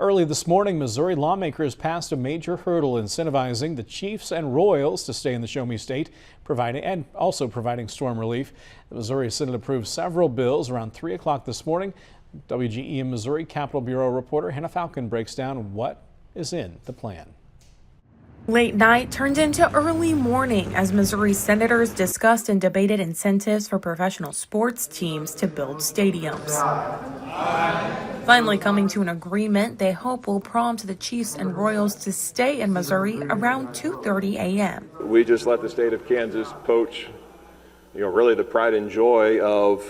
Early this morning, Missouri lawmakers passed a major hurdle incentivizing the Chiefs and Royals to stay in the Show Me State, providing storm relief. The Missouri Senate approved several bills around 3 o'clock this morning. WGEM Missouri Capitol Bureau reporter Hannah Falcon breaks down what is in the plan. Late night turned into early morning as Missouri senators discussed and debated incentives for professional sports teams to build stadiums. Finally coming to an agreement they hope will prompt the Chiefs and Royals to stay in Missouri around 2:30 a.m. We just let the state of Kansas poach, really the pride and joy of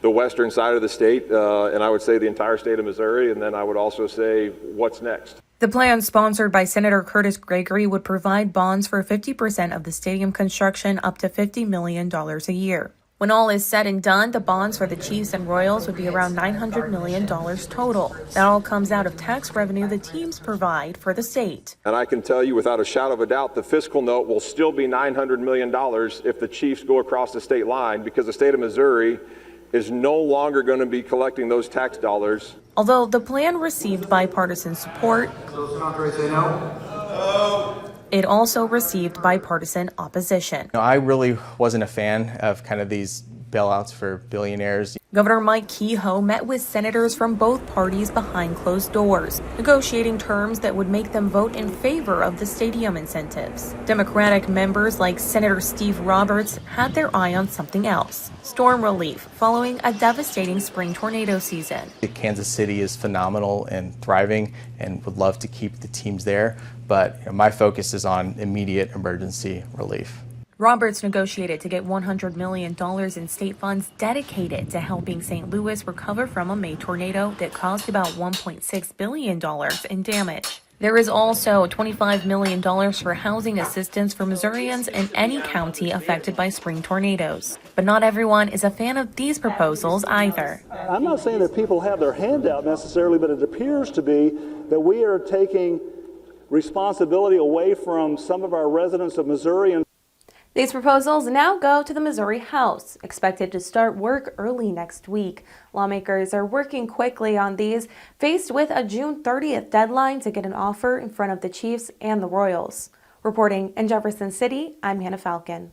the western side of the state, and I would say the entire state of Missouri, and then I would also say what's next. The plan, sponsored by Senator Curtis Gregory, would provide bonds for 50% of the stadium construction, up to $50 million a year. When all is said and done, the bonds for the Chiefs and Royals would be around $900 million total. That all comes out of tax revenue the teams provide for the state. And I can tell you without a shadow of a doubt, the fiscal note will still be $900 million if the Chiefs go across the state line, because the state of Missouri is no longer going to be collecting those tax dollars. Although the plan received bipartisan support, it also received bipartisan opposition. I really wasn't a fan of kind of these bailouts for billionaires. Governor Mike Kehoe met with senators from both parties behind closed doors, negotiating terms that would make them vote in favor of the stadium incentives. Democratic members like Senator Steve Roberts had their eye on something else: storm relief following a devastating spring tornado season. Kansas City is phenomenal and thriving and would love to keep the teams there, but my focus is on immediate emergency relief. Roberts negotiated to get $100 million in state funds dedicated to helping St. Louis recover from a May tornado that caused about $1.6 billion in damage. There is also $25 million for housing assistance for Missourians in any county affected by spring tornadoes. But not everyone is a fan of these proposals either. I'm not saying that people have their hand out necessarily, but it appears to be that we are taking responsibility away from some of our residents of Missouri. These proposals now go to the Missouri House, expected to start work early next week. Lawmakers are working quickly on these, faced with a June 30th deadline to get an offer in front of the Chiefs and the Royals. Reporting in Jefferson City, I'm Hannah Falcon.